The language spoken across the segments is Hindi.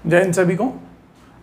जय हिंद सभी को।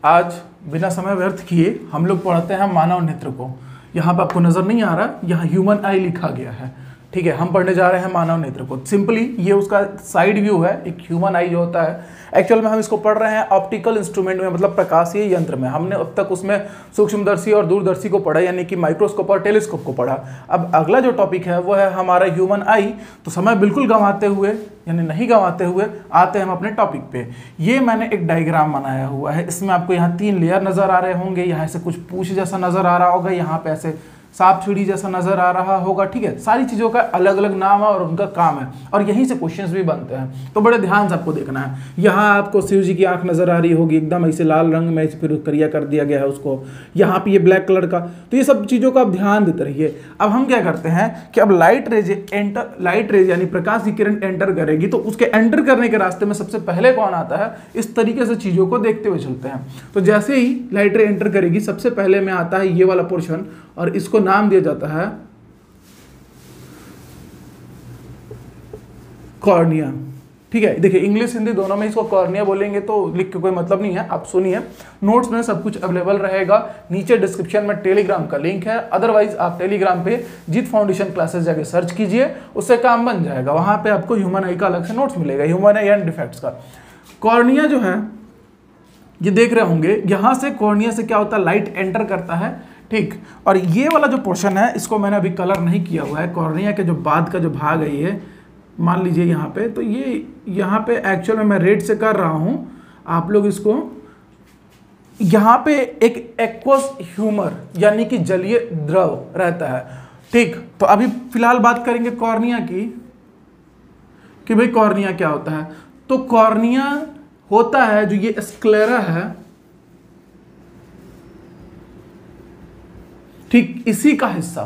आज बिना समय व्यर्थ किए हम लोग पढ़ते हैं मानव नेत्र को। यहाँ पर आपको नजर नहीं आ रहा, यहाँ ह्यूमन आई लिखा गया है। ठीक है, हम पढ़ने जा रहे हैं मानव नेत्र को। सिंपली ये उसका साइड व्यू है, एक ह्यूमन आई जो होता है। एक्चुअल में हम इसको पढ़ रहे हैं ऑप्टिकल इंस्ट्रूमेंट में, मतलब प्रकाशीय यंत्र में। हमने अब तक उसमें सूक्ष्मदर्शी और दूरदर्शी को पढ़ा, यानी कि माइक्रोस्कोप और टेलीस्कोप को पढ़ा। अब अगला जो टॉपिक है वो है हमारा ह्यूमन आई। तो समय बिल्कुल गंवाते हुए, यानी नहीं गंवाते हुए, आते हैं हम अपने टॉपिक पे। ये मैंने एक डायग्राम बनाया हुआ है। इसमें आपको यहाँ 3 लेयर नजर आ रहे होंगे। यहाँ से कुछ पूछ जैसा नजर आ रहा होगा, यहाँ पे ऐसे सांप सीढ़ी जैसा नजर आ रहा होगा। ठीक है, सारी चीजों का अलग अलग नाम है और उनका काम है, और यहीं से क्वेश्चंस भी बनते हैं। तो बड़े ध्यान से आपको देखना है। यहाँ आपको शिव जी की आंख नजर आ रही होगी, एकदम ऐसे लाल रंग में, फिर करिया कर दिया गया है उसको। यहाँ पे ये ब्लैक कलर का। तो ये सब चीजों का आप ध्यान देते रहिए। अब हम क्या करते हैं कि अब लाइट रेज यानी प्रकाश की किरण एंटर करेगी, तो उसके एंटर करने के रास्ते में सबसे पहले कौन आता है, इस तरीके से चीजों को देखते हुए चलते हैं। तो जैसे ही लाइट रे एंटर करेगी, सबसे पहले में आता है ये वाला पोर्शन, और इसको नाम दिया जाता है कॉर्निया। ठीक है, देखिए इंग्लिश हिंदी दोनों में इसको कॉर्निया बोलेंगे, तो लिख के कोई मतलब नहीं है, आप सुनिए। नोट्स में सब कुछ अवेलेबल रहेगा। नीचे डिस्क्रिप्शन में टेलीग्राम का लिंक है। अदरवाइज आप टेलीग्राम पे जीत फाउंडेशन क्लासेस जाके सर्च कीजिए, उससे काम बन जाएगा। वहां पे आपको ह्यूमन आई का अलग से नोट्स मिलेगा, ह्यूमन आई एंड डिफेक्ट्स का। कॉर्निया जो है, ये देख रहे होंगे, यहां से कॉर्निया से क्या होता है, लाइट एंटर करता है। ठीक, और ये वाला जो पोर्शन है, इसको मैंने अभी कलर नहीं किया हुआ है। कॉर्निया के जो बाद का जो भाग है, ये मान लीजिए यहाँ पे, तो ये यहाँ पे एक्चुअल में मैं रेड से कर रहा हूँ। आप लोग इसको, यहाँ पे एक एक्वस ह्यूमर यानी कि जलीय द्रव रहता है। ठीक, तो अभी फिलहाल बात करेंगे कॉर्निया की, कि भाई कॉर्निया क्या होता है। तो कॉर्निया होता है जो ये स्क्लेरा है, ठीक, इसी का हिस्सा।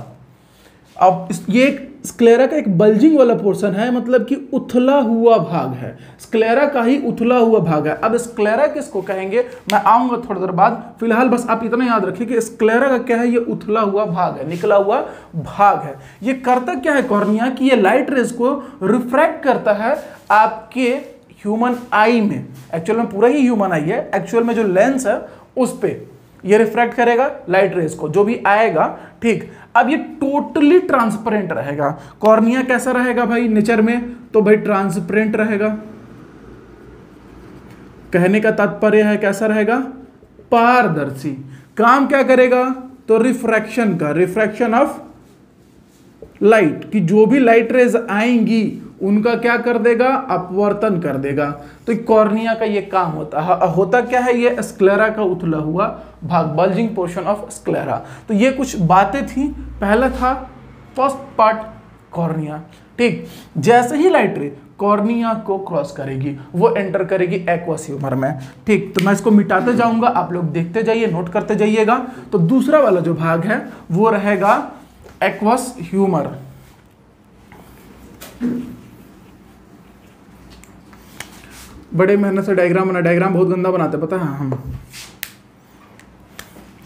अब ये एक स्क्लेरा का एक बल्जिंग वाला पोर्शन है, मतलब कि उथला हुआ भाग है। स्क्लेरा का ही उथला हुआ भाग है। अब स्क्लेरा किसको कहेंगे, मैं आऊंगा थोड़ी देर बाद। फिलहाल बस आप इतना याद रखिए कि स्क्लेरा का क्या है, ये उथला हुआ भाग है, निकला हुआ भाग है। ये करता क्या है कॉर्निया, कि ये लाइट रेज को रिफ्रैक्ट करता है आपके ह्यूमन आई में। एक्चुअल में पूरा ही ह्यूमन आई है, एक्चुअल में जो लेंस है उस पे ये रिफ्रैक्ट करेगा लाइट रेज को, जो भी आएगा। ठीक, अब ये टोटली ट्रांसपेरेंट रहेगा। कॉर्निया कैसा रहेगा भाई नेचर में, तो भाई ट्रांसपेरेंट रहेगा। कहने का तात्पर्य है कैसा रहेगा, पारदर्शी। काम क्या करेगा, तो रिफ्रैक्शन का, रिफ्रैक्शन ऑफ लाइट, कि जो भी लाइट रेज आएंगी उनका क्या कर देगा, अपवर्तन कर देगा। तो कॉर्निया का ये काम होता है। होता क्या है, ये स्क्लेरा का उथला हुआ भाग, बल्जिंग पोर्शन ऑफ स्क्लेरा। तो ये कुछ बातें थी। पहला था फर्स्ट पार्ट कॉर्निया। ठीक, जैसे ही लाइट रे कॉर्निया को क्रॉस करेगी, वो एंटर करेगी एक्वस ह्यूमर में। ठीक, तो मैं इसको मिटाते जाऊंगा, आप लोग देखते जाइए, नोट करते जाइएगा। तो दूसरा वाला जो भाग है वो रहेगा एक्वस ह्यूमर। बड़े मेहनत से डायग्राम बना, डायग्राम बहुत गंदा बनाते पता है हम।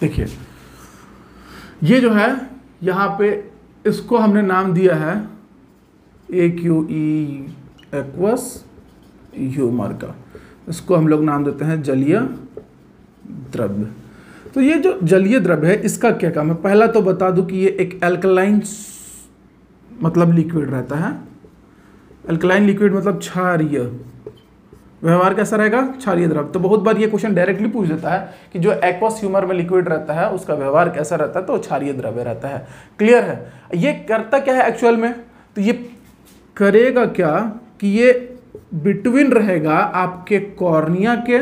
देखिए ये जो है, यहाँ पे इसको हमने नाम दिया है AQE, एक्वस ह्यूमर का। इसको हम लोग नाम देते हैं जलीय द्रव्य। तो ये जो जलीय द्रव्य है, इसका क्या काम है, पहला तो बता दूं कि ये एक एल्कलाइन मतलब लिक्विड रहता है। एल्कलाइन लिक्विड मतलब क्षारीय। व्यवहार कैसा रहेगा, क्षारीय द्रव। तो बहुत बार ये क्वेश्चन डायरेक्टली पूछ देता है कि जो एक्वस ह्यूमर में लिक्विड रहता है उसका व्यवहार कैसा रहता है, तो क्षारीय द्रव्य रहता है। क्लियर है। ये करता क्या है एक्चुअल में, तो ये करेगा क्या कि ये बिटवीन रहेगा आपके कॉर्निया के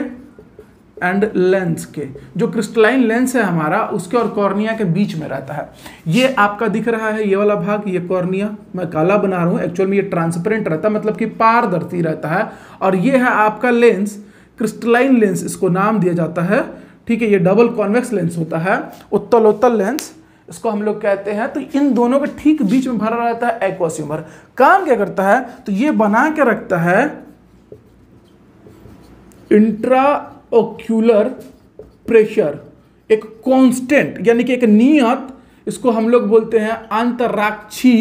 एंड लेंस के। जो क्रिस्टलाइन लेंस है हमारा, उसके और कॉर्निया के बीच में रहता है। ये आपका दिख रहा है ये वाला भाग, ये कॉर्निया, मैं काला बना रहा हूँ। एक्चुअल में ये ट्रांसपेरेंट रहता है, मतलब कि पारदर्शी रहता है। और ये है आपका लेंस, क्रिस्टलाइन लेंस इसको नाम दिया जाता है। ठीक है, ये डबल कॉन्वेक्स लेंस होता है, उत्तल लेंस इसको हम लोग कहते हैं। तो इन दोनों के ठीक बीच में भरा रहता है एक्वस ह्यूमर। काम क्या करता है, तो ये बना के रखता है इंट्राओक्यूलर प्रेशर, एक कांस्टेंट यानी कि एक नियत, इसको हम लोग बोलते हैं अंतराक्षी,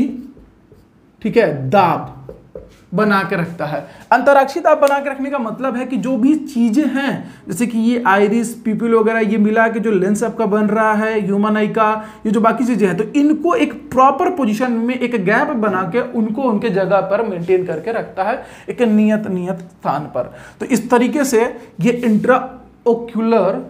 ठीक है, दाब। बना के रखता है। अंतराक्षीता बना के रखने का मतलब है कि जो भी चीजें हैं, जैसे कि ये आइरिस, पिपिल वगैरह, ये मिला के जो लेंस आपका बन रहा है ह्यूमन आई का, ये जो बाकी चीजें हैं, तो इनको एक प्रॉपर पोजीशन में एक गैप बना के उनको उनके जगह पर मेंटेन करके रखता है, एक नियत स्थान पर। तो इस तरीके से ये इंट्राओक्यूलर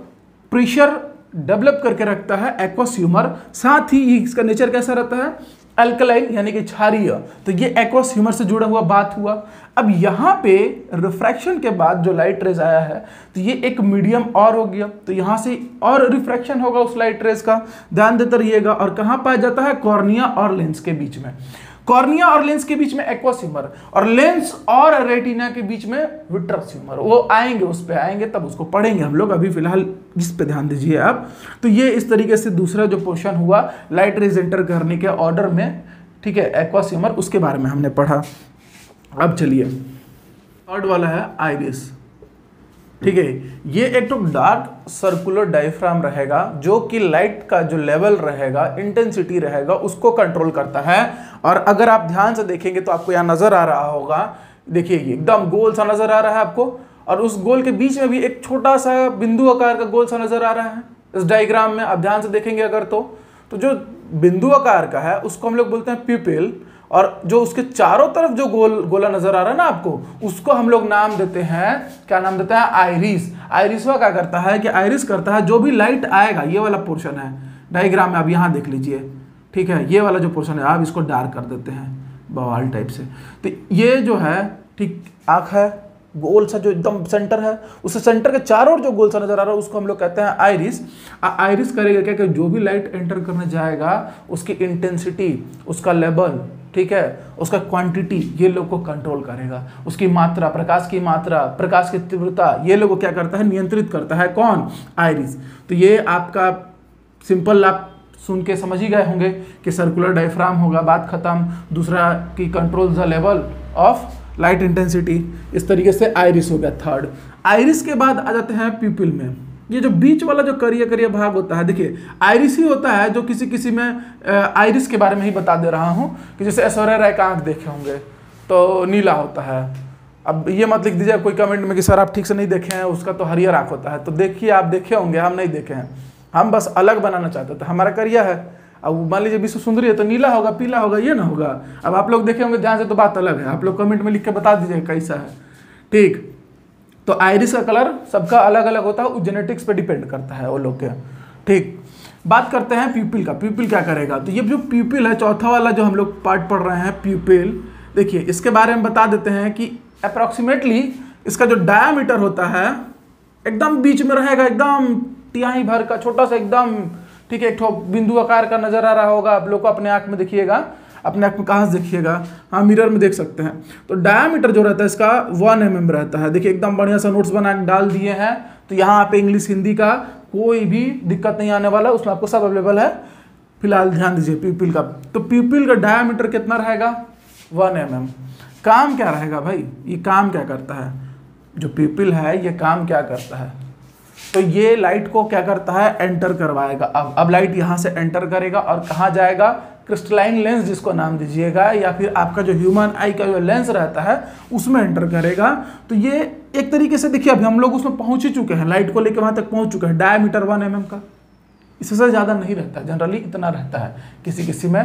प्रेशर डेवलप करके रखता है एक्वस ह्यूमर। साथ ही इसका नेचर कैसा रहता है, अल्कलाइन यानी कि क्षारीय। तो ये एक्वस ह्यूमर से जुड़ा हुआ बात हुआ। अब यहाँ पे रिफ्रैक्शन के बाद जो लाइट रेज आया है, तो ये एक मीडियम और हो गया, तो यहाँ से और रिफ्रैक्शन होगा उस लाइट रेज का, ध्यान देते रहिएगा। और कहाँ पाया जाता है, कॉर्निया और लेंस के बीच में। कॉर्निया और लेंस के बीच में एक्वस ह्यूमर, और लेंस और रेटिना के बीच में विट्रस ह्यूमर। वो आएंगे, उस पे आएंगे, तब उसको पढ़ेंगे हम लोग, अभी फिलहाल इस पे ध्यान दीजिए आप। तो ये इस तरीके से दूसरा जो पोर्शन हुआ लाइट रेज एंटर करने के ऑर्डर में, ठीक है, एक्वस ह्यूमर, उसके बारे में हमने पढ़ा। अब चलिए थर्ड वाला है आइरिस। ठीक है, ये एक तो डार्क सर्कुलर डायफ्राम रहेगा जो कि लाइट का जो लेवल रहेगा, इंटेंसिटी रहेगा, उसको कंट्रोल करता है। और अगर आप ध्यान से देखेंगे तो आपको यहाँ नजर आ रहा होगा, देखिए ये एकदम गोल सा नजर आ रहा है आपको, और उस गोल के बीच में भी एक छोटा सा बिंदु आकार का गोल सा नजर आ रहा है इस डायग्राम में। आप ध्यान से देखेंगे अगर तो जो बिंदु आकार का है उसको हम लोग बोलते हैं प्यूपिल, और जो उसके चारों तरफ जो गोला नजर आ रहा है ना आपको, उसको हम लोग नाम देते हैं, क्या नाम देते हैं, आइरिस। आइरिसवा क्या करता है कि आइरिस करता है जो भी लाइट आएगा, ये वाला पोर्शन है डायग्राम में, आप यहाँ देख लीजिए, ठीक है, ये वाला जो पोर्शन है आप इसको डार्क कर देते हैं बवाल टाइप से। तो ये जो है, ठीक, आँख है, गोल सा जो एकदम सेंटर है, उस सेंटर के चारों ओर जो गोल सा नजर आ रहा है उसको हम लोग कहते हैं आइरिस। आइरिस करेगा क्या कि जो भी लाइट एंटर करने जाएगा उसकी इंटेंसिटी, उसका लेवल, ठीक है, उसका क्वांटिटी, ये लोग को कंट्रोल करेगा। उसकी मात्रा, प्रकाश की मात्रा, प्रकाश की तीव्रता, ये लोग को क्या करता है, नियंत्रित करता है। कौन, आइरिस। तो ये आपका सिंपल, आप सुन के समझ ही गए होंगे कि सर्कुलर डायफ्राम होगा, बात खत्म। दूसरा की control the level of light intensity, इस तरीके से आइरिस हो गया थर्ड। आइरिस के बाद आ जाते हैं प्यूपिल में। ये जो बीच वाला जो करिया करिया भाग होता है, देखिए आइरिस ही होता है, जो किसी में आइरिस के बारे में ही बता दे रहा हूँ कि जैसे ऐश्वर्या राय का आँख देखे होंगे तो नीला होता है। अब ये मत लिख दीजिए कोई कमेंट में कि सर आप ठीक से नहीं देखे हैं, उसका तो हरियर आँख होता है। तो देखिए, आप देखे होंगे, हम नहीं देखे हैं, हम बस अलग बनाना चाहते थे। हमारा करिया है, अब मान लीजिए विश्व सुंदरी है तो नीला होगा, पीला होगा, ये ना होगा। अब आप लोग देखे होंगे ध्यान से तो बात अलग है, आप लोग कमेंट में लिख के बता दीजिए कैसा है, ठीक। तो आइरिस का कलर सबका अलग अलग होता है, जेनेटिक्स पे डिपेंड करता है वो लोग के, ठीक। बात करते हैं प्यूपिल का। प्यूपिल क्या करेगा, तो ये जो प्यूपिल है, चौथा वाला जो हम लोग पार्ट पढ़ रहे हैं प्यूपिल, देखिए इसके बारे में बता देते हैं कि अप्रॉक्सीमेटली इसका जो डायामीटर होता है एकदम बीच में रहेगा, एकदम तिहाई भर का छोटा सा एकदम, ठीक है, एक ठो बिंदु आकार का नजर आ रहा होगा आप लोग को। अपने आँख में देखिएगा, अपने आँख में कहाँ से देखिएगा, हाँ मिरर में देख सकते हैं। तो डायामीटर जो रहता है इसका 1 mm रहता है। देखिए एकदम बढ़िया सा नोट्स बना के डाल दिए हैं, तो यहाँ पे इंग्लिश हिंदी का कोई भी दिक्कत नहीं आने वाला, उसमें आपको सब अवेलेबल है। फिलहाल ध्यान दीजिए प्यूपिल का। तो प्यूपिल का डायामीटर कितना रहेगा, 1 mm। काम क्या रहेगा भाई, ये काम क्या करता है, जो प्यूपिल है ये काम क्या करता है, तो ये लाइट को क्या करता है, एंटर करवाएगा। अब लाइट यहाँ से एंटर करेगा और कहाँ जाएगा, क्रिस्टलाइन लेंस जिसको नाम दीजिएगा, या फिर आपका जो ह्यूमन आई का जो लेंस रहता है उसमें एंटर करेगा। तो ये एक तरीके से देखिए अभी हम लोग उसमें पहुंच ही चुके हैं, लाइट को लेकर वहां तक पहुंच चुके हैं। डायामीटर 1 mm का, इससे ज़्यादा नहीं रहता, जनरली इतना रहता है किसी में।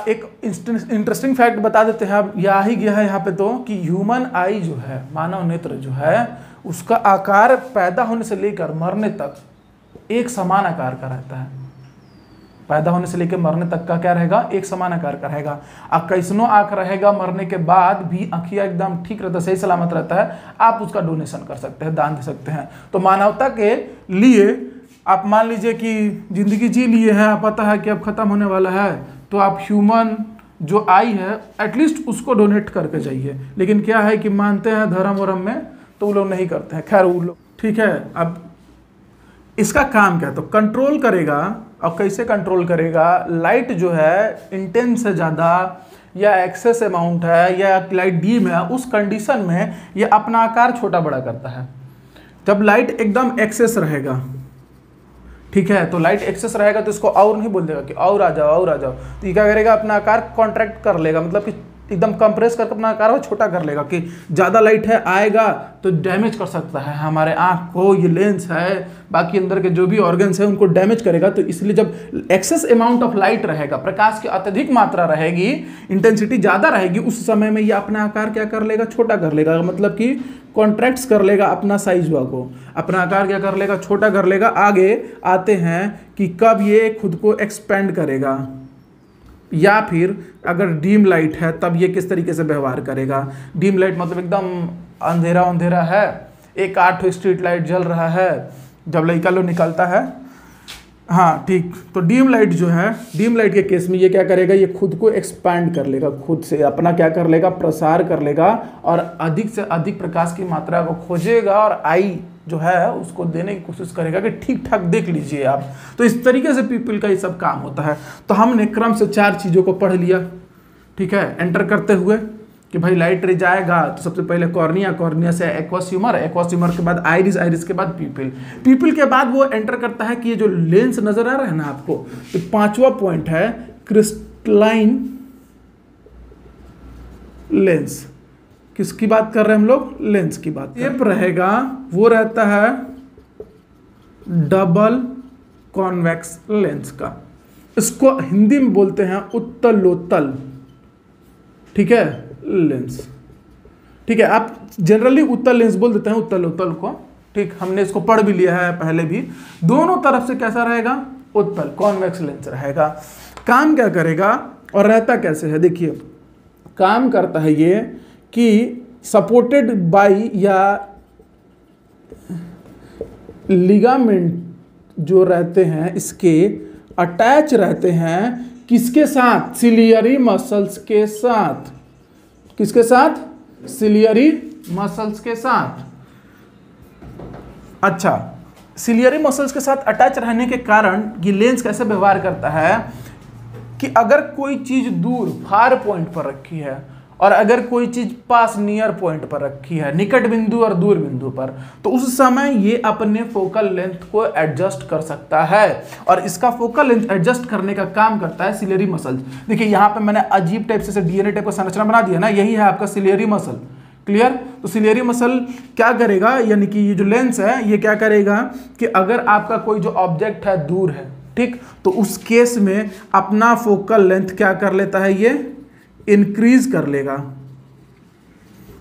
एक इंटरेस्टिंग फैक्ट बता देते हैं, अब यह ही गया है यहाँ पे तो, कि ह्यूमन आई जो है, मानव नेत्र जो है, उसका आकार पैदा होने से लेकर मरने तक एक समान आकार का रहता है। पैदा होने से लेकर मरने तक का क्या रहेगा, एक समान आकार का रहेगा। अब कैसनो आंख रहेगा मरने के बाद भी आँखिया एकदम ठीक रहता है, सही सलामत रहता है, आप उसका डोनेशन कर सकते हैं, दान दे सकते हैं। तो मानवता के लिए आप मान लीजिए कि जिंदगी जी लिए हैं, आप पता है कि अब खत्म होने वाला है, तो आप ह्यूमन जो आई है एटलीस्ट उसको डोनेट करके जाइए। लेकिन क्या है कि मानते हैं धर्म वरम में, तो वो लोग नहीं करते हैं, खैर वो लोग, ठीक है। अब इसका काम क्या है, तो कंट्रोल करेगा। और कैसे कंट्रोल करेगा, लाइट जो है इंटेंस से ज़्यादा या एक्सेस अमाउंट है या लाइट डीम है, उस कंडीशन में ये अपना आकार छोटा बड़ा करता है। जब लाइट एकदम एक्सेस रहेगा, ठीक है, तो लाइट एक्सेस रहेगा तो इसको और नहीं बोल देगा कि और आ जाओ और आ जाओ, तो ये क्या करेगा, अपना आकार कॉन्ट्रैक्ट कर लेगा, मतलब कि एकदम कंप्रेस करके अपना आकार वो छोटा कर लेगा कि ज़्यादा लाइट है आएगा तो डैमेज कर सकता है हमारे आँख को, ये लेंस है बाकी अंदर के जो भी ऑर्गन्स है उनको डैमेज करेगा। तो इसलिए जब एक्सेस अमाउंट ऑफ लाइट रहेगा, प्रकाश की अत्यधिक मात्रा रहेगी, इंटेंसिटी ज़्यादा रहेगी, उस समय में ये अपना आकार क्या कर लेगा, छोटा कर लेगा, मतलब कि कॉन्ट्रैक्ट्स कर लेगा अपना साइज को, अपना आकार क्या कर लेगा, छोटा कर लेगा। आगे आते हैं कि कब ये खुद को एक्सपेंड करेगा, या फिर अगर डीम लाइट है तब ये किस तरीके से व्यवहार करेगा। डीम लाइट मतलब एकदम अंधेरा अंधेरा है, एक 8 स्ट्रीट लाइट जल रहा है जब लड़का लोग निकलता है, हाँ ठीक। तो डीम लाइट जो है, डीम लाइट के केस में ये क्या करेगा, ये खुद को एक्सपैंड कर लेगा, खुद से अपना क्या कर लेगा, प्रसार कर लेगा और अधिक से अधिक प्रकाश की मात्रा को खोजेगा और आई जो है उसको देने की कोशिश करेगा कि ठीक ठाक देख लीजिए आप। तो इस तरीके से पीपल का ये सब काम होता है। तो हमने क्रम से 4 चीज़ों को पढ़ लिया, ठीक है, एंटर करते हुए कि भाई लाइट रे जाएगा तो सबसे पहले कॉर्निया, कॉर्निया से एक्वस ह्यूमर, एक्वस ह्यूमर के बाद आइरिस, आइरिस के बाद पीपल, पीपल के बाद वो एंटर करता है कि ये जो लेंस नजर आ रहा है ना आपको, तो 5वां पॉइंट है क्रिस्टलाइन लेंस। किसकी बात कर रहे हैं हम लोग, लेंस की बात। शेप रहेगा वो रहता है डबल कॉन्वेक्स लेंस का, इसको हिंदी में बोलते हैं उत्तलोत्तल, ठीक है, लेंस, ठीक है। आप जनरली उत्तल लेंस बोल देते हैं उत्तलोत्तल को, ठीक, हमने इसको पढ़ भी लिया है पहले भी। दोनों तरफ से कैसा रहेगा, उत्तल कॉन्वेक्स लेंस रहेगा। काम क्या करेगा और रहता कैसे है, देखिए काम करता है ये कि सपोर्टेड बाई या लिगामेंट जो रहते हैं इसके अटैच रहते हैं किसके साथ, सिलियरी मसल्स के साथ। किसके साथ, सिलियरी मसल्स के साथ। अच्छा, सिलियरी मसल्स के साथ अटैच रहने के कारण ये लेंस कैसे व्यवहार करता है कि अगर कोई चीज दूर फार पॉइंट पर रखी है और अगर कोई चीज पास नियर पॉइंट पर रखी है, निकट बिंदु और दूर बिंदु पर, तो उस समय ये अपने फोकल लेंथ को एडजस्ट कर सकता है और इसका फोकल लेंथ एडजस्ट करने का काम करता है सिलियरी मसल। देखिए यहाँ पे मैंने अजीब टाइप से डीएनए टाइप का संरचना बना दिया ना, यही है आपका सिलियरी मसल, क्लियर। तो सिलियरी मसल क्या करेगा, यानी कि ये जो लेंस है ये क्या करेगा कि अगर आपका कोई जो ऑब्जेक्ट है दूर है, ठीक, तो उस केस में अपना फोकल लेंथ क्या कर लेता है, ये इंक्रीज कर लेगा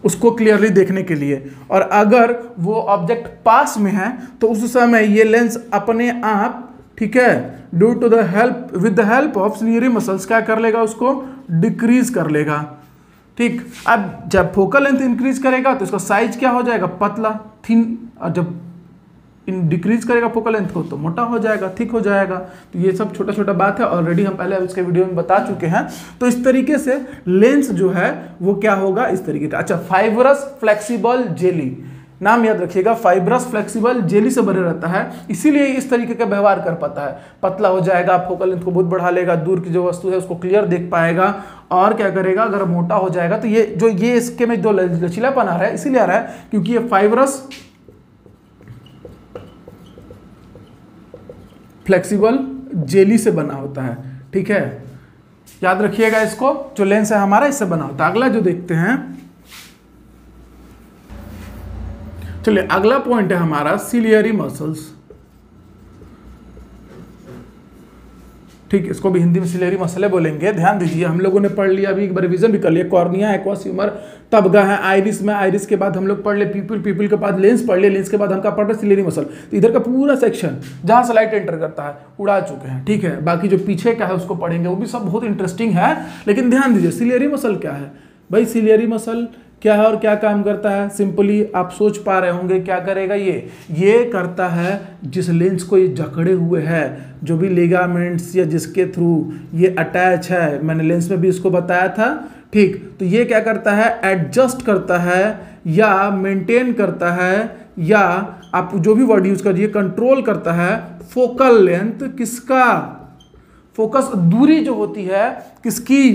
उसको क्लियरली देखने के लिए। और अगर वो ऑब्जेक्ट पास में है तो उस समय ये लेंस अपने आप, ठीक है, due to the help, with the help of ciliary muscles क्या कर लेगा, उसको डिक्रीज कर लेगा, ठीक। अब जब फोकल लेंथ इंक्रीज करेगा तो इसका साइज क्या हो जाएगा, पतला, थिन, और जब डिक्रीज करेगा फोकल लेंथ को तो मोटा हो जाएगा, थिक हो जाएगा। तो ये सब छोटा छोटा बात है, ऑलरेडी हम पहले उसके वीडियो में बता चुके हैं। तो इस तरीके से लेंस जो है वो क्या होगा, इस तरीके का। अच्छा, फाइब्रस फ्लेक्सिबल जेली, नाम याद रखिएगा, फाइब्रस फ्लेक्सिबल जेली से बने रहता है, इसीलिए इस तरीके का व्यवहार कर पाता है। पतला हो जाएगा, फोकल लेंथ को बहुत बढ़ा लेगा, दूर की जो वस्तु है उसको क्लियर देख पाएगा। और क्या करेगा, अगर मोटा हो जाएगा तो ये इसके में जो लचीलापन आ रहा है इसीलिए आ रहा है क्योंकि ये फाइब्रस फ्लेक्सिबल जेली से बना होता है, ठीक है, याद रखिएगा इसको। जो लेंस है हमारा इससे बना होता है। अगला जो देखते हैं, चलिए अगला पॉइंट है हमारा सिलियरी मसल्स, ठीक, इसको भी हिंदी में सिलियरी मसले बोलेंगे। ध्यान दीजिए, हम लोगों ने पढ़ लिया, अभी एक बार रिवीजन भी कर लिया, कॉर्निया, एक्वस ह्यूमर, तब गए हैं आइरिस में, आइरिस के बाद हम लोग पढ़ ले पीपल, पीपल के बाद लेंस पढ़ ले, लेंस के बाद हम क्या पढ़ रहे, सिलियरी मसल। तो इधर का पूरा सेक्शन जहां से लाइट एंटर करता है उड़ा चुके हैं, ठीक है। बाकी जो पीछे का है उसको पढ़ेंगे, वो भी सब बहुत इंटरेस्टिंग है। लेकिन ध्यान दीजिए, सिलियरी मसल क्या है भाई, सिलियरी मसल क्या है और क्या काम करता है, सिंपली आप सोच पा रहे होंगे क्या करेगा ये करता है जिस लेंस को ये जकड़े हुए है, जो भी लिगामेंट्स या जिसके थ्रू ये अटैच है, मैंने लेंस में भी इसको बताया था, ठीक। तो ये क्या करता है, एडजस्ट करता है या मेंटेन करता है या आप जो भी वर्ड यूज करिए, कंट्रोल करता है फोकल लेंथ, किसका, फोकस दूरी जो होती है किसकी,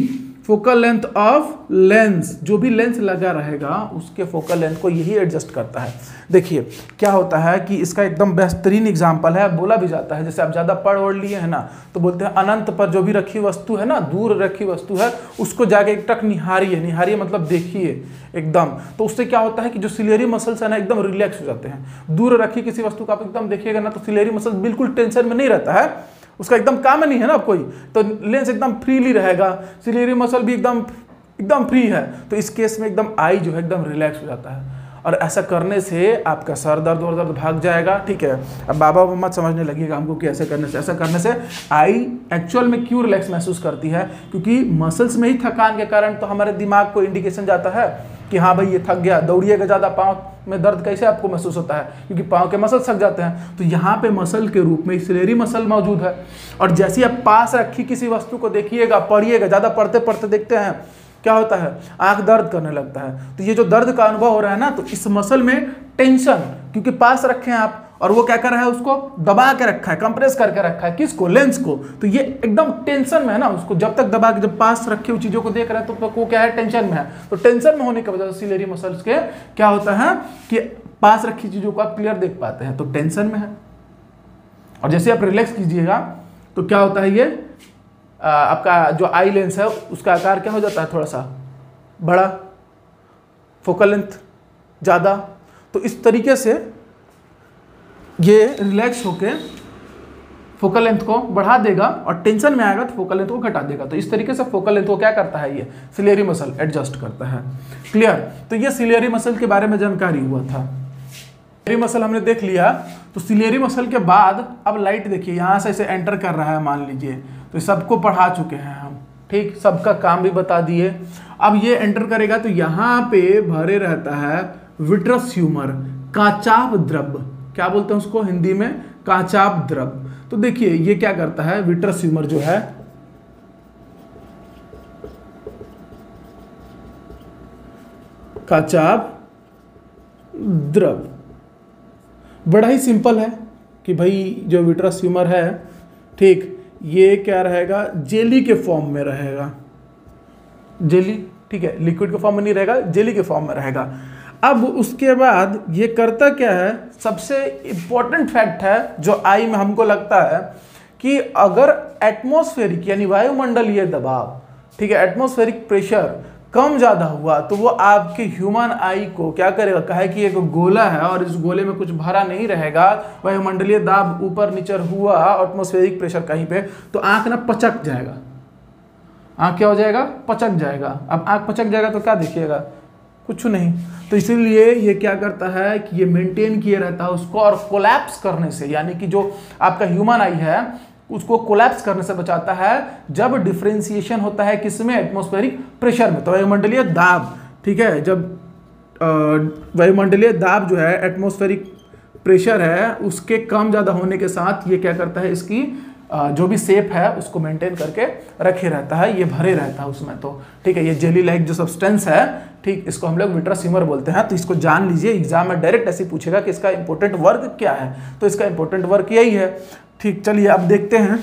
फोकल लेंथ ऑफ लेंस, जो भी लेंस लगा रहेगा उसके फोकल लेंथ को यही एडजस्ट करता है। देखिए क्या होता है कि इसका एकदम बेहतरीन एग्जांपल है, बोला भी जाता है, जैसे आप ज़्यादा पढ़ ओढ़ लिए हैं ना, तो बोलते हैं अनंत पर जो भी रखी वस्तु है ना, दूर रखी वस्तु है, उसको जाके एक टक निहारिए, निहारिए मतलब देखिए एकदम। तो उससे क्या होता है कि जो सिलेरी मसल्स है ना एकदम रिलैक्स हो जाते हैं। दूर रखी किसी वस्तु को आप एकदम देखिएगा ना तो सिलेरी मसल्स बिल्कुल टेंशन में नहीं रहता है, उसका एकदम काम नहीं है ना कोई, तो लेंस एकदम फ्रीली रहेगा, सिलेरी मसल भी एकदम फ्री है। तो इस केस में एकदम आई जो है एकदम रिलैक्स हो जाता है, और ऐसा करने से आपका सर दर्द और दर्द भाग जाएगा। ठीक है, अब बाबा मत समझने लगिएगा हमको कि ऐसा करने से आई एक्चुअल में क्यों रिलैक्स महसूस करती है, क्योंकि मसल्स में ही थकान के कारण तो हमारे दिमाग को इंडिकेशन जाता है कि हाँ भाई ये थक गया। दौड़िएगा ज़्यादा, पाँव में दर्द कैसे आपको महसूस होता है, क्योंकि पाँव के मसल थक जाते हैं। तो यहाँ पे मसल के रूप में सिलेरी मसल मौजूद है, और जैसे आप पास रखी किसी वस्तु को देखिएगा, पढ़िएगा, ज़्यादा पढ़ते पढ़ते देखते हैं क्या होता है, आंख दर्द करने लगता है। तो ये जो दर्द का अनुभव हो रहा है ना, तो इस मसल में टेंशन, क्योंकि पास रखे हैं आप, और वो क्या कर रहा है, उसको दबा के रखा है, कंप्रेस करके रखा है, किसको, लेंस को। तो ये एकदम टेंशन में है ना, उसको जब तक दबा के, जब पास रखी हुई चीजों को देख रहा है तो वो क्या है, टेंशन में है। तो टेंशन में होने की वजह से सिलेरी मसल्स के क्या होता है कि पास रखी चीजों को आप क्लियर देख पाते हैं, तो टेंशन में है। और जैसे आप रिलैक्स कीजिएगा तो क्या होता है, ये आपका जो आई लेंस है उसका आकार क्या हो जाता है, थोड़ा सा बड़ा, फोकल लेंथ ज़्यादा। तो इस तरीके से ये रिलैक्स होके फोकल लेंथ को बढ़ा देगा, और टेंशन में आएगा तो फोकल लेंथ को घटा देगा। तो इस तरीके से फोकल लेंथ को क्या करता है, ये सिलेरी मसल एडजस्ट करता है। क्लियर? तो ये सिलेरी मसल के बारे में जानकारी हुआ था। सिलेरी मसल हमने देख लिया। तो सिलेरी मसल के बाद अब लाइट देखिए यहाँ से इसे एंटर कर रहा है, मान लीजिए, तो सबको पढ़ा चुके हैं हम, ठीक, सबका काम भी बता दिए। अब ये एंटर करेगा तो यहाँ पे भरे रहता है विट्रस ह्यूमर, काचाभ द्रव, क्या बोलते हैं उसको हिंदी में, काचाभ द्रव। तो देखिए ये क्या करता है, विट्रस ह्यूमर जो है काचाभ द्रव, बड़ा ही सिंपल है कि भाई जो विट्रस ह्यूमर है, ठीक, ये क्या रहेगा, जेली के फॉर्म में रहेगा, जेली, ठीक है, लिक्विड के फॉर्म में नहीं रहेगा, जेली के फॉर्म में रहेगा। अब उसके बाद ये करता क्या है, सबसे इंपॉर्टेंट फैक्ट है जो आई में हमको लगता है कि अगर एटमॉस्फेरिक यानी वायुमंडलीय दबाव, ठीक है, एटमॉस्फेरिक प्रेशर कम ज़्यादा हुआ तो वो आपके ह्यूमन आई को क्या करेगा, कहे कि एक गोला है और इस गोले में कुछ भरा नहीं रहेगा, वायुमंडलीय दाब ऊपर नीचे हुआ, एटमॉस्फेरिक प्रेशर कहीं पे, तो आँख ना पचक जाएगा, आँख क्या हो जाएगा, पचक जाएगा। अब आँख पचक जाएगा तो क्या देखिएगा, कुछ नहीं। तो इसीलिए ये क्या करता है कि ये मेंटेन किए रहता है उसको, और कोलैप्स करने से, यानी कि जो आपका ह्यूमन आई है उसको कोलैप्स करने से बचाता है जब डिफरेंशिएशन होता है किसमें, एटमॉस्फेरिक प्रेशर में। तो वायुमंडलीय दाब, ठीक है, जब वायुमंडलीय दाब जो है एटमॉस्फेरिक प्रेशर है उसके कम ज़्यादा होने के साथ ये क्या करता है, इसकी जो भी शेप है उसको मेंटेन करके रखे रहता है, ये भरे रहता है उसमें। तो ठीक है, ये जेली लाइक जो सब्सटेंस है, ठीक, इसको हम लोग विट्रस ह्यूमर बोलते हैं। तो इसको जान लीजिए, एग्जाम में डायरेक्ट ऐसे पूछेगा कि इसका इंपॉर्टेंट वर्क क्या है, तो इसका इंपॉर्टेंट वर्क यही है। ठीक, चलिए अब देखते हैं।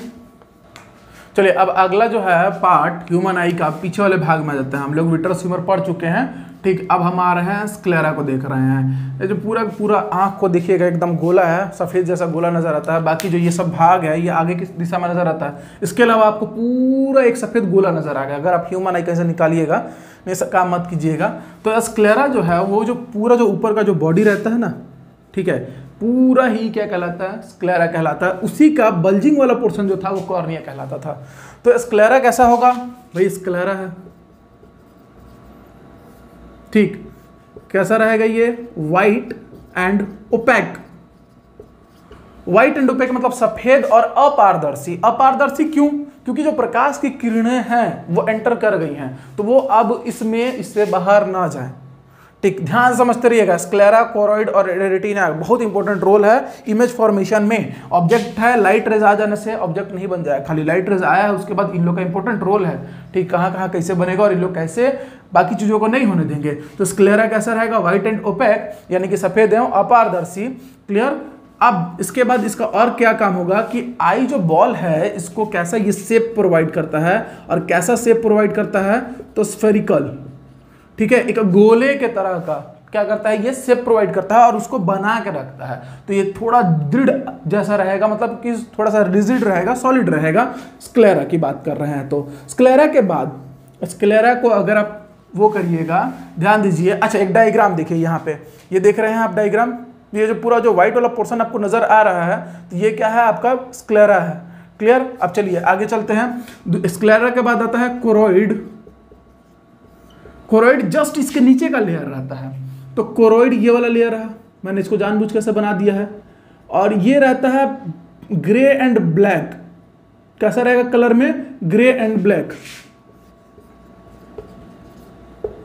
चलिए अब अगला जो है पार्ट ह्यूमन आई का, पीछे वाले भाग में जाते हैं। हम लोग विट्रस ह्यूमर पढ़ चुके हैं, ठीक, अब हम आ रहे हैं स्क्लेरा को देख रहे हैं। ये जो पूरा आँख को देखिएगा एकदम गोला है, सफ़ेद जैसा गोला नजर आता है, बाकी जो ये सब भाग है ये आगे किस दिशा में नजर आता है, इसके अलावा आपको पूरा एक सफ़ेद गोला नजर आ गया। अगर आप ह्यूमन आई कैसे निकालिएगा, नहीं ऐसा काम मत कीजिएगा। तो स्क्लेरा जो है वो जो पूरा जो ऊपर का जो बॉडी रहता है ना, ठीक है, पूरा ही क्या कहलाता है, स्क्लेरा कहलाता है। उसी का बल्जिंग वाला पोर्शन जो था वो कॉर्निया कहलाता था। तो स्क्लेरा कैसा होगा भाई, स्क्लेरा है, ठीक, कैसा रहेगा ये, white and opaque. White and opaque मतलब सफेद और अपारदर्शी। अपारदर्शी क्यों, क्योंकि जो प्रकाश की किरणें हैं वो एंटर कर गई हैं, तो वो अब इससे बाहर ना जाए। ठीक, ध्यान समझते रहिएगा। स्क्लेरा, कोरोइड और रेटिना बहुत इंपॉर्टेंट रोल है इमेज फॉर्मेशन में। ऑब्जेक्ट है, लाइट रेज आ जाने से ऑब्जेक्ट नहीं बन जाए, खाली लाइट रेज आया है उसके बाद इन लोग का इंपॉर्टेंट रोल है। ठीक, कहाँ कहाँ कैसे बनेगा और इन लोग कैसे बाकी चीजों को नहीं होने देंगे। तो स्क्लेरा कैसा रहेगा, व्हाइट एंड ओपेक, यानी कि सफेद एवं अपारदर्शी। क्लियर, अब इसके बाद इसका और क्या काम होगा कि आई जो बॉल है इसको कैसा ये शेप प्रोवाइड करता है, और कैसा शेप प्रोवाइड करता है, तो स्फेरिकल, ठीक है, एक गोले के तरह का क्या करता है, ये शेप प्रोवाइड करता है और उसको बना के रखता है। तो ये थोड़ा दृढ़ जैसा रहेगा, मतलब कि थोड़ा सा रिजिड रहेगा, सॉलिड रहेगा। स्क्लेरा की बात कर रहे हैं, तो स्क्लेरा के बाद, स्क्लेरा को अगर आप वो करिएगा, ध्यान दीजिए। अच्छा, एक डायग्राम देखिए यहाँ पे, ये देख रहे हैं आप डायग्राम, ये जो पूरा जो व्हाइट वाला पोर्शन आपको नजर आ रहा है, तो ये क्या है, आपका स्क्लेरा है। क्लियर। अब चलिए आगे चलते हैं। स्क्लेरा के बाद आता है कोरोइड। कोरोइड जस्ट इसके नीचे का लेयर रहता है, तो कोरोइड ये वाला लेयर है, मैंने इसको जानबूझ के से बना दिया है। और ये रहता है ग्रे एंड ब्लैक, कैसा रहेगा कलर में, grey and black,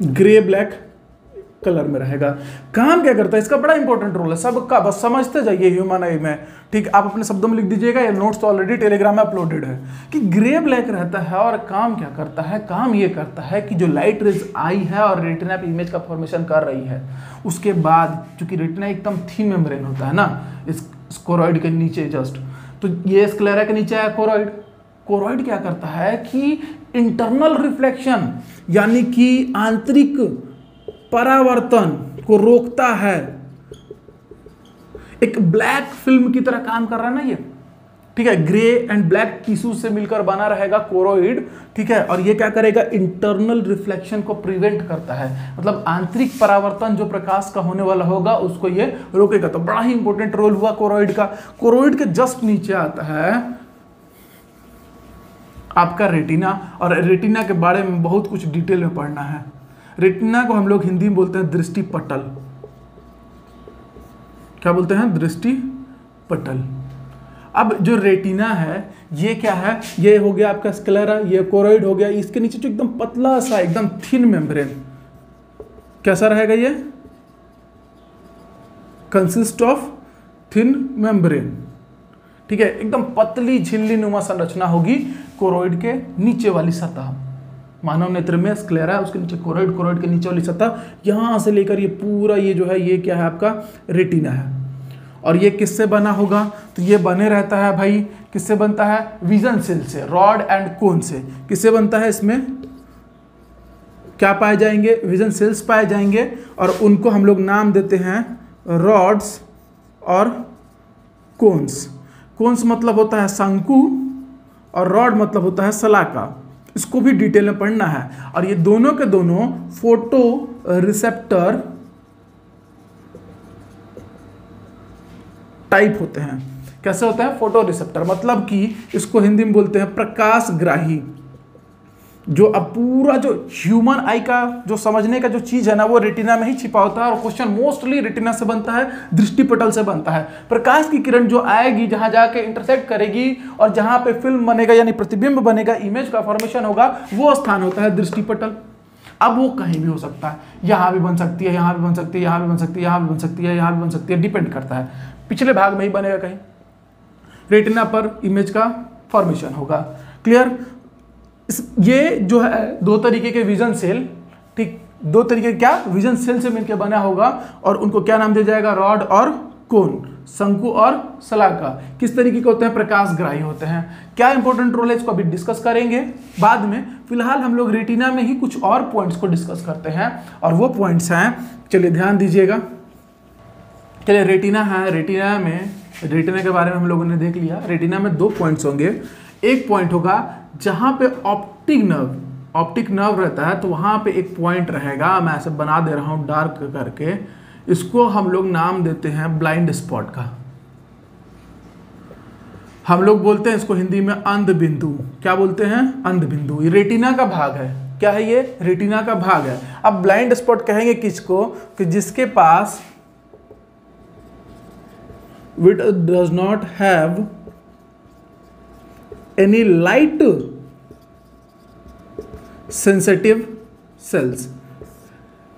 grey black colour में रहेगा। काम क्या करता है, इसका बड़ा इंपॉर्टेंट रोल है सबका, बस समझते जाइए ह्यूमन आई में। ठीक, आप अपने शब्दों में लिख दीजिएगा, ये नोट्स तो ऑलरेडी टेलीग्राम में अपलोडेड है कि ग्रे ब्लैक रहता है। और काम क्या करता है, काम ये करता है कि जो लाइट रेज आई है और रेटिना पे इमेज का फॉर्मेशन कर रही है, उसके बाद चूंकि रेटिना एकदम थीन मेम्ब्रेन होता है ना इस कोरोइड के नीचे जस्ट, तो ये स्क्लेरा के नीचे है कोरोइड। कोरोइड क्या करता है कि इंटरनल रिफ्लेक्शन यानी कि आंतरिक परावर्तन को रोकता है। एक ब्लैक फिल्म की तरह काम कर रहा है ना ये, ठीक है, ग्रे एंड ब्लैक टिश्यू से मिलकर बना रहेगा कोरोइड, ठीक है। और ये क्या करेगा, इंटरनल रिफ्लेक्शन को प्रिवेंट करता है, मतलब आंतरिक परावर्तन जो प्रकाश का होने वाला होगा उसको ये रोकेगा। तो बड़ा ही इंपॉर्टेंट रोल हुआ कोरोइड का। कोरोइड के जस्ट नीचे आता है आपका रेटिना, और रेटिना के बारे में बहुत कुछ डिटेल में पढ़ना है। रेटिना को हम लोग हिंदी में बोलते हैं दृष्टि पटल। क्या बोलते हैं, दृष्टि पटल। अब जो रेटिना है ये क्या है, ये हो गया आपका स्क्लेरा, ये कोरोइड हो गया, इसके नीचे जो एकदम पतला सा एकदम थिन मेम्ब्रेन, कैसा रहेगा ये, कंसिस्ट ऑफ थिन मेम्ब्रेन, ठीक है, एकदम पतली झिल्ली नुमा संरचना होगी कोरोइड के नीचे वाली सतह। मानव नेत्र में स्क्लेरा, उसके नीचे कोरोइड, कोरोइड के नीचे वाली सतह, यहां से लेकर ये पूरा ये जो है ये क्या है आपका रेटिना है। और ये किससे बना होगा, तो ये बने रहता है भाई, किससे बनता है, विजन सेल से, रॉड एंड कोन से। किससे बनता है, इसमें क्या पाए जाएंगे, विजन सेल्स पाए जाएंगे, और उनको हम लोग नाम देते हैं रॉड्स और कोन्स। कोन्स मतलब होता है शंकु और रॉड मतलब होता है सलाका। इसको भी डिटेल में पढ़ना है। और ये दोनों के दोनों फोटो रिसेप्टर टाइप होते हैं। कैसे होते हैं, फोटो रिसेप्टर, मतलब कि इसको हिंदी में बोलते हैं प्रकाशग्राही। जो अब पूरा जो ह्यूमन आई का जो समझने का जो चीज है ना, वो रेटिना में ही छिपा होता है। और क्वेश्चन मोस्टली रेटिना से बनता है, दृष्टिपटल से बनता है। प्रकाश की किरण जो आएगी, जहां जाके इंटरसेक्ट करेगी और जहां पे फिल्म बनेगा यानी प्रतिबिंब बनेगा, इमेज का फॉर्मेशन होगा, वो स्थान होता है दृष्टिपटल। अब वो कहीं भी हो सकता है, यहां भी बन सकती है, यहां भी बन सकती है, यहां भी बन सकती है, यहां भी बन सकती है, यहां भी बन सकती है, डिपेंड करता है। पिछले भाग में ही बनेगा कहीं, रेटिना पर इमेज का फॉर्मेशन होगा। क्लियर। ये जो है दो तरीके के विजन सेल, ठीक, दो तरीके क्या, विजन सेल से मिलकर बना होगा, और उनको क्या नाम दिया जाएगा, रॉड और कोन, शंकु और सलाका। किस तरीके के होते हैं, प्रकाशग्राही होते हैं। क्या इंपॉर्टेंट रोल है, इसको अभी डिस्कस करेंगे बाद में। फिलहाल हम लोग रेटिना में ही कुछ और पॉइंट्स को डिस्कस करते हैं, और वो पॉइंट्स हैं, चलिए ध्यान दीजिएगा। चलिए रेटिना है, रेटिना में, रेटिना के बारे में हम लोगों ने देख लिया। रेटिना में दो पॉइंट्स होंगे। एक पॉइंट होगा जहां पे ऑप्टिक नर्व रहता है, तो वहां पे एक पॉइंट रहेगा, मैं ऐसे बना दे रहा हूं डार्क करके, इसको हम लोग नाम देते हैं ब्लाइंड स्पॉट का। हम लोग बोलते हैं इसको हिंदी में अंध बिंदु। क्या बोलते हैं, अंध बिंदु। ये रेटिना का भाग है। क्या है ये, रेटिना का भाग है। अब ब्लाइंड स्पॉट कहेंगे किसको, कि जिसके पास which does not have any light sensitive cells,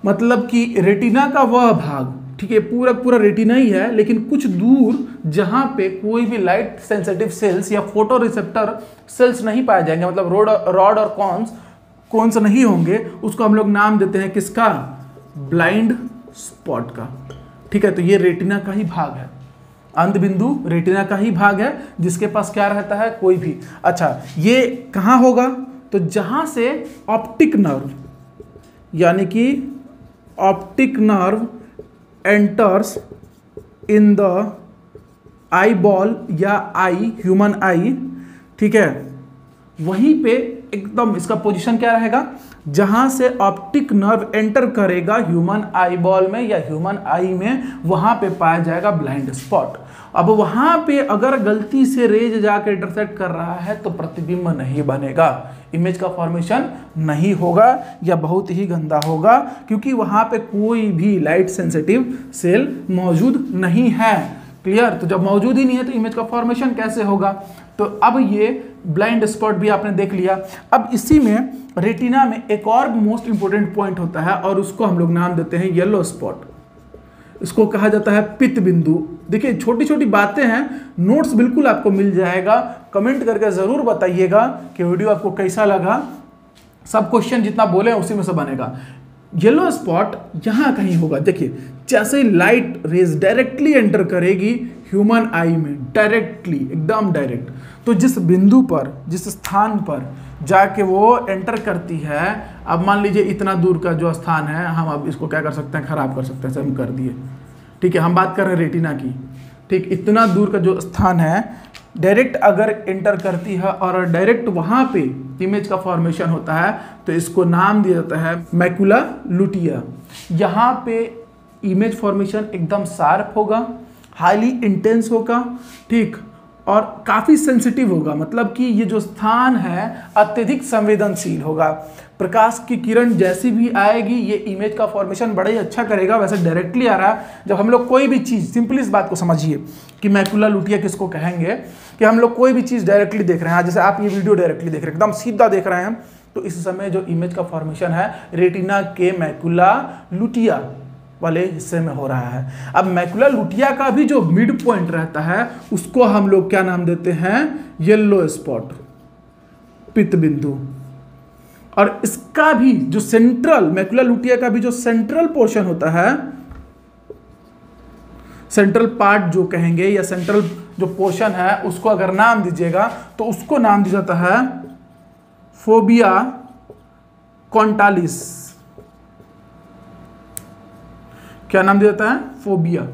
मतलब कि रेटिना का वह भाग, ठीक है, पूरा पूरा रेटिना ही है, लेकिन कुछ दूर जहां पे कोई भी लाइट सेंसिटिव सेल्स या फोटो रिसेप्टर सेल्स नहीं पाए जाएंगे, मतलब रॉड और कॉन्स नहीं होंगे, उसको हम लोग नाम देते हैं किसका, ब्लाइंड स्पॉट का। ठीक है, तो ये रेटिना का ही भाग है। अंध बिंदु रेटिना का ही भाग है जिसके पास क्या रहता है, कोई भी। अच्छा, ये कहाँ होगा, तो जहां से ऑप्टिक नर्व यानी कि optic nerve enters in the eye ball या आई, ह्यूमन आई, ठीक है, वहीं पे एकदम इसका पोजीशन क्या रहेगा, जहां से ऑप्टिक नर्व एंटर करेगा ह्यूमन आई बॉल में या ह्यूमन आई में, वहां पे पाया जाएगा ब्लाइंड स्पॉट। अब वहां पे अगर गलती से रेज जाकर इंटरसेक्ट कर रहा है तो प्रतिबिंब नहीं बनेगा, इमेज का फॉर्मेशन नहीं होगा या बहुत ही गंदा होगा, क्योंकि वहां पे कोई भी लाइट सेंसिटिव सेल मौजूद नहीं है। क्लियर? तो जब मौजूद ही नहीं है तो इमेज का फॉर्मेशन कैसे होगा। तो अब ये ब्लाइंड स्पॉट भी आपने देख लिया। अब इसी में रेटिना में एक और मोस्ट इंपोर्टेंट पॉइंट होता है और उसको हम लोग नाम देते हैं येलो स्पॉट। इसको कहा जाता है पित्त बिंदु। देखिए छोटी छोटी बातें हैं, नोट्स बिल्कुल आपको मिल जाएगा। कमेंट करके जरूर बताइएगा कि वीडियो आपको कैसा लगा। सब क्वेश्चन जितना बोले उसी में से बनेगा। येलो स्पॉट यहाँ कहीं होगा। देखिए जैसे लाइट रेज डायरेक्टली एंटर करेगी ह्यूमन आई में, डायरेक्टली एकदम डायरेक्ट, तो जिस बिंदु पर, जिस स्थान पर जाके वो एंटर करती है, अब मान लीजिए इतना दूर का जो स्थान है, हम अब इसको क्या कर सकते हैं, खराब कर सकते हैं, हम कर दिए, ठीक है, हम बात कर रहे हैं रेटिना की, ठीक, इतना दूर का जो स्थान है डायरेक्ट अगर एंटर करती है और डायरेक्ट वहाँ पे इमेज का फॉर्मेशन होता है तो इसको नाम दिया जाता है मैकुला लुटिया। यहाँ पे इमेज फॉर्मेशन एकदम शार्प होगा, हाईली इंटेंस होगा, ठीक, और काफ़ी सेंसिटिव होगा, मतलब कि ये जो स्थान है अत्यधिक संवेदनशील होगा। प्रकाश की किरण जैसी भी आएगी ये इमेज का फॉर्मेशन बड़ा ही अच्छा करेगा। वैसे डायरेक्टली आ रहा है, जब हम लोग कोई भी चीज़, सिंपली इस बात को समझिए कि मैकुला लुटिया किसको कहेंगे, कि हम लोग कोई भी चीज़ डायरेक्टली देख रहे हैं, जैसे आप ये वीडियो डायरेक्टली देख रहे हैं, एकदम सीधा देख रहे हैं, तो इस समय जो इमेज का फॉर्मेशन है रेटिना के मैकुला लुटिया वाले हिस्से में हो रहा है। अब मैकुला लुटिया का भी जो मिड पॉइंट रहता है उसको हम लोग क्या नाम देते हैं, येलो स्पॉट, पित्त बिंदु। और इसका भी जो सेंट्रल, मैकुला लुटिया का भी जो सेंट्रल पोर्शन होता है, सेंट्रल पार्ट जो कहेंगे या सेंट्रल जो पोर्शन है उसको अगर नाम दीजिएगा तो उसको नाम दिया जाता है फोबिया कॉन्टालिस। क्या नाम दिया जाता है, फोबिया,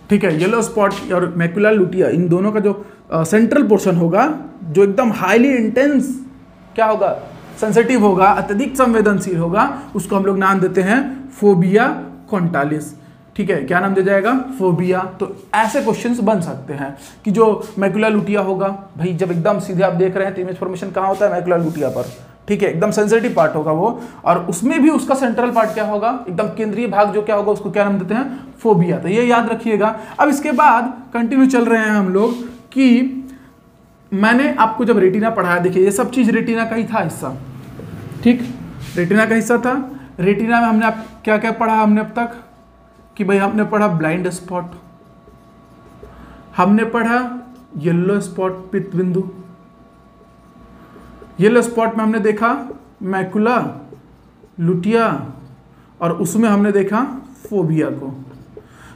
ठीक है। येलो स्पॉट और मैकुला लुटिया, इन दोनों का जो सेंट्रल पोर्शन होगा जो एकदम हाईली इंटेंस क्या होगा, सेंसिटिव होगा, अत्यधिक संवेदनशील होगा, उसको हम लोग नाम देते हैं फोबिया कॉन्टालिस, ठीक है। क्या नाम दिया जाएगा, फोबिया। तो ऐसे क्वेश्चंस बन सकते हैं कि जो मैकुला लुटिया होगा, भाई जब एकदम सीधे आप देख रहे हैं तो इमेज फॉर्मेशन कहाँ होता है, मैकुला लुटिया पर, ठीक है, एकदम सेंसिटिव पार्ट होगा वो, और उसमें भी उसका सेंट्रल पार्ट क्या होगा, एकदम केंद्रीय भाग जो क्या होगा उसको क्या नाम देते हैं, फोबिया। तो ये याद रखिएगा। अब इसके बाद कंटिन्यू चल रहे हैं हम लोग कि मैंने आपको जब रेटिना पढ़ाया, देखिए ये सब चीज रेटिना का ही था हिस्सा, ठीक, रेटिना का हिस्सा था। रेटिना में हमने आप क्या क्या पढ़ा हमने अब तक, कि भाई हमने पढ़ा ब्लाइंड स्पॉट, हमने पढ़ा येलो स्पॉट, पित्त बिंदु, येलो स्पॉट में हमने देखा मैकुला लुटिया और उसमें हमने देखा फोबिया को।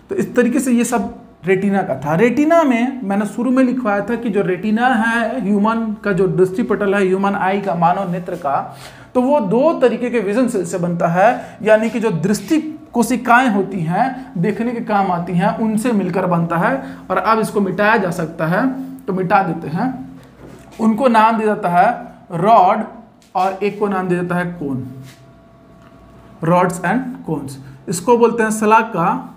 तो इस तरीके से ये सब रेटिना का था। रेटिना में मैंने शुरू में लिखवाया था कि जो रेटिना है ह्यूमन का, जो दृष्टि पटल है ह्यूमन आई का, मानव नेत्र का, तो वो दो तरीके के विजन सेल से बनता है, यानी कि जो दृष्टि कोशिकाएं होती हैं, देखने के काम आती हैं, उनसे मिलकर बनता है। और अब इसको मिटाया जा सकता है तो मिटा देते हैं। उनको नाम दिया जाता है रॉड और एक को नाम दिया जाता है कोन, रॉड्स एंड कोन्स। इसको बोलते हैं सलाका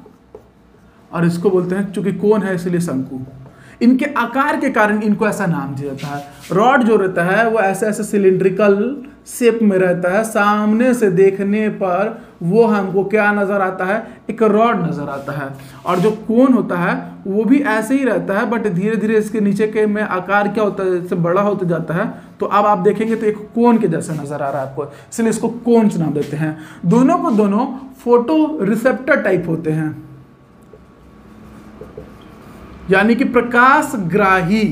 और इसको बोलते हैं, चूंकि कोन है इसलिए शंकु। इनके आकार के कारण इनको ऐसा नाम दिया जाता है। रॉड जो रहता है वो ऐसे ऐसे सिलिंड्रिकल शेप में रहता है, सामने से देखने पर वो हमको क्या नजर आता है, एक रॉड नजर आता है। और जो कोन होता है वो भी ऐसे ही रहता है, बट धीरे धीरे इसके नीचे के में आकार क्या होता है, जैसे बड़ा होता जाता है। तो अब आप देखेंगे तो एक कोन के जैसा नजर आ रहा है आपको, इसलिए इसको कोन्स नाम देते हैं। दोनों को दोनों फोटो रिसेप्टर टाइप होते हैं, यानी कि प्रकाशग्राही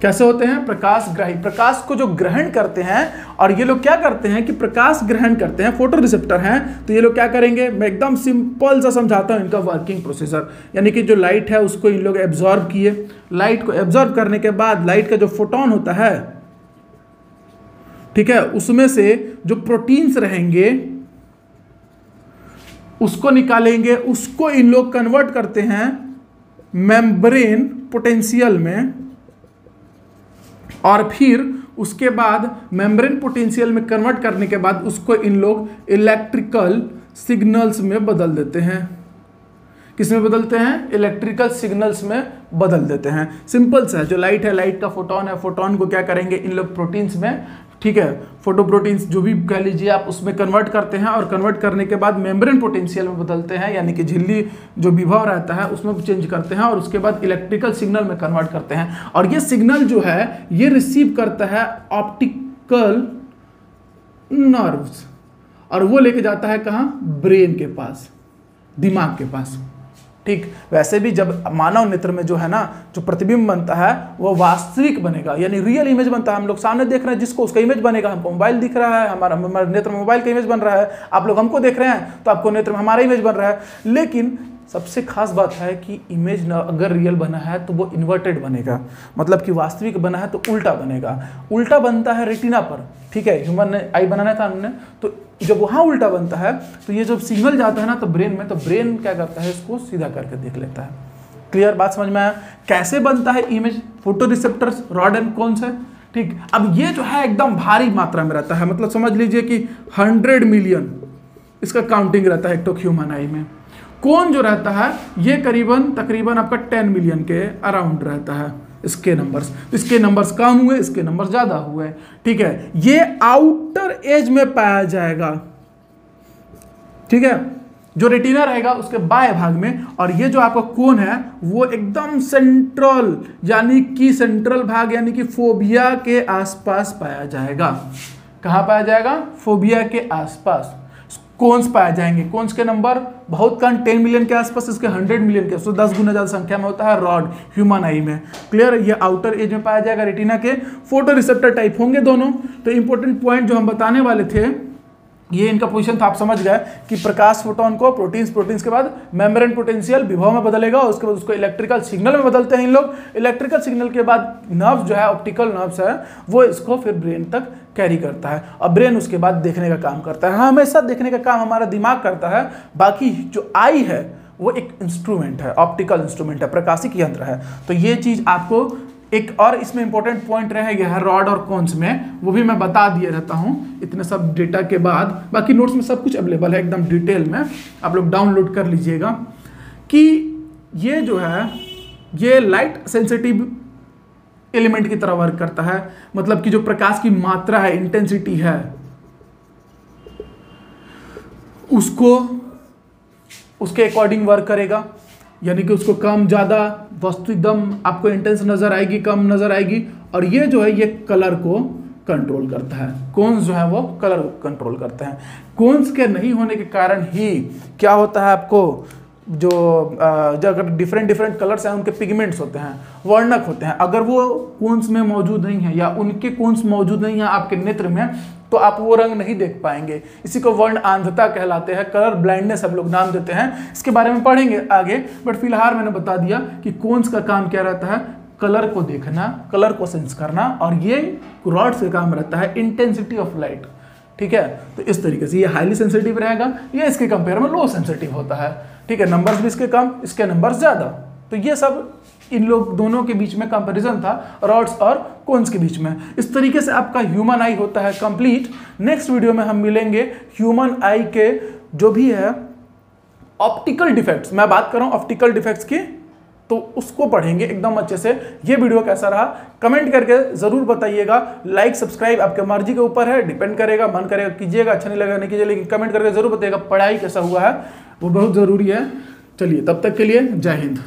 कैसे होते हैं? प्रकाशग्राही, प्रकाश को जो ग्रहण करते हैं। और ये लोग क्या करते हैं कि प्रकाश ग्रहण करते हैं, फोटो रिसेप्टर हैं। तो ये लोग क्या करेंगे, मैं एकदम सिंपल सा समझाता हूँ इनका वर्किंग प्रोसीजर। यानी कि जो लाइट है उसको इन लोग एब्जॉर्ब किए, लाइट को एब्जॉर्ब करने के बाद लाइट का जो फोटोन होता है, ठीक है, उसमें से जो प्रोटीन्स रहेंगे उसको निकालेंगे, उसको इन लोग कन्वर्ट करते हैं मेम्ब्रेन पोटेंशियल में, और फिर उसके बाद मेम्ब्रेन पोटेंशियल में कन्वर्ट करने के बाद उसको इन लोग इलेक्ट्रिकल सिग्नल्स में बदल देते हैं। किस में बदलते हैं? इलेक्ट्रिकल सिग्नल्स में बदल देते हैं। सिंपल सा है, जो लाइट है, लाइट का फोटोन है, फोटोन को क्या करेंगे इन लोग प्रोटीन्स में, ठीक है, फोटो प्रोटीन्स जो भी कह लीजिए आप, उसमें कन्वर्ट करते हैं, और कन्वर्ट करने के बाद मेम्ब्रेन पोटेंशियल में बदलते हैं, यानी कि झिल्ली जो विभव रहता है उसमें चेंज करते हैं, और उसके बाद इलेक्ट्रिकल सिग्नल में कन्वर्ट करते हैं। और ये सिग्नल जो है ये रिसीव करता है ऑप्टिकल नर्व्स, और वो लेके जाता है कहाँ? ब्रेन के पास, दिमाग के पास। ठीक, वैसे भी जब मानव नेत्र में जो है ना, जो प्रतिबिंब बनता है वो वास्तविक बनेगा, यानी रियल इमेज बनता है। हम लोग सामने देख रहे हैं जिसको, उसका इमेज बनेगा। हमको मोबाइल दिख रहा है, हमारा नेत्र में मोबाइल का इमेज बन रहा है, आप लोग हमको देख रहे हैं तो आपको नेत्र में हमारा इमेज बन रहा है। लेकिन सबसे खास बात है कि इमेज न अगर रियल बना है तो वो इन्वर्टेड बनेगा, मतलब कि वास्तविक बना है तो उल्टा बनेगा। उल्टा बनता है रेटिना पर, ठीक है, ह्यूमन आई बनाना था हमने, तो जब वहाँ उल्टा बनता है तो ये जब सिग्नल जाता है ना तो ब्रेन में, तो ब्रेन क्या करता है, इसको सीधा करके देख लेता है। क्लियर बात समझ में आया? कैसे बनता है image? Photoreceptors, rod and cones है। ठीक, अब ये जो है एकदम भारी मात्रा में रहता है, मतलब समझ लीजिए कि 100 मिलियन इसका काउंटिंग रहता है एक तो ह्यूमन आई में। कोन जो रहता है ये तकरीबन आपका 10 मिलियन के अराउंड रहता है इसके नंबर्स। तो इसके नंबर्स कम हुए, इसके नंबर्स ज्यादा हुए, ठीक है। ये आउटर एज में पाया जाएगा, ठीक है, जो रेटिना रहेगा उसके बाएं भाग में, और ये जो आपका कोन है वो एकदम सेंट्रल, यानी कि सेंट्रल भाग, यानी कि फोबिया के आसपास पाया जाएगा। कहां पाया जाएगा? फोबिया के आसपास कोन्स पाए जाएंगे। कोन्स के नंबर बहुत कम, 10 मिलियन के आसपास, इसके 100 मिलियन के, तो 10 गुना ज्यादा संख्या में होता है रॉड ह्यूमन आई में। क्लियर? ये आउटर एज में पाया जाएगा रेटिना के। फोटो रिसेप्टर टाइप होंगे दोनों। तो इंपॉर्टेंट पॉइंट जो हम बताने वाले थे, ये इनका पोजीशन था, आप समझ गए कि प्रकाश फोटोन को प्रोटीन्स के बाद मेम्ब्रेन पोटेंशियल विभव में बदलेगा, और उसके बाद उसको इलेक्ट्रिकल सिग्नल में बदलते हैं इन लोग। इलेक्ट्रिकल सिग्नल के बाद नर्व जो है, ऑप्टिकल नर्व्स है, वो इसको फिर ब्रेन तक कैरी करता है, और ब्रेन उसके बाद देखने का काम करता है। हमेशा देखने का काम हमारा दिमाग करता है, बाकी जो आई है वो एक इंस्ट्रूमेंट है, ऑप्टिकल इंस्ट्रूमेंट है, प्रकाशिक यंत्र है। तो ये चीज आपको एक और इसमें इंपॉर्टेंट पॉइंट रह गया है रॉड और कोन्स में, वो भी मैं बता दिए रहता हूं इतने सब डेटा के बाद। बाकी नोट्स में सब कुछ अवेलेबल है एकदम डिटेल में, आप लोग डाउनलोड कर लीजिएगा। कि ये जो है ये लाइट सेंसिटिव एलिमेंट की तरह वर्क करता है, मतलब कि जो प्रकाश की मात्रा है, इंटेंसिटी है, उसको उसके अकॉर्डिंग वर्क करेगा। यानी कि उसको कम ज़्यादा वस्तु एकदम आपको इंटेंस नज़र आएगी, कम नज़र आएगी। और ये जो है ये कलर को कंट्रोल करता है। कोन्स जो है वो कलर को कंट्रोल करते हैं। कोन्स के नहीं होने के कारण ही क्या होता है, आपको जो अगर डिफरेंट कलर्स हैं उनके पिगमेंट्स होते हैं, वर्णक होते हैं। अगर वो कोन्स में मौजूद नहीं है या उनके कोन्स मौजूद नहीं है आपके नेत्र में, तो आप वो रंग नहीं देख पाएंगे। इसी को वर्ण आंधता कहलाते हैं, कलर ब्लाइंडनेस सब लोग नाम देते हैं। इसके बारे में पढ़ेंगे आगे, बट फिलहाल मैंने बता दिया कि कोन्स का काम क्या रहता है, कलर को देखना, कलर को सेंस करना, और ये रॉड से काम रहता है इंटेंसिटी ऑफ लाइट। ठीक है, तो इस तरीके से ये हाईली सेंसिटिव रहेगा, ये इसके कंपेयर में लो सेंसिटिव होता है। ठीक है, नंबर्स भी इसके कम, इसके नंबर्स ज्यादा। तो ये सब इन लोग दोनों के बीच में कंपैरिजन था, रॉड्स और कोन्स के बीच में। इस तरीके से आपका ह्यूमन आई होता है कंप्लीट। नेक्स्ट वीडियो में हम मिलेंगे ह्यूमन आई के जो भी है ऑप्टिकल डिफेक्ट्स, मैं बात कर रहा हूं ऑप्टिकल डिफेक्ट्स की, तो उसको पढ़ेंगे एकदम अच्छे से। ये वीडियो कैसा रहा कमेंट करके जरूर बताइएगा। लाइक सब्सक्राइब आपके मर्जी के ऊपर है, डिपेंड करेगा, मन करेगा कीजिएगा, अच्छा नहीं लगेगा नहीं कीजिए, लेकिन कमेंट करके जरूर बताइएगा। पढ़ाई कैसा हुआ है वो बहुत जरूरी है। चलिए तब तक के लिए जय हिंद।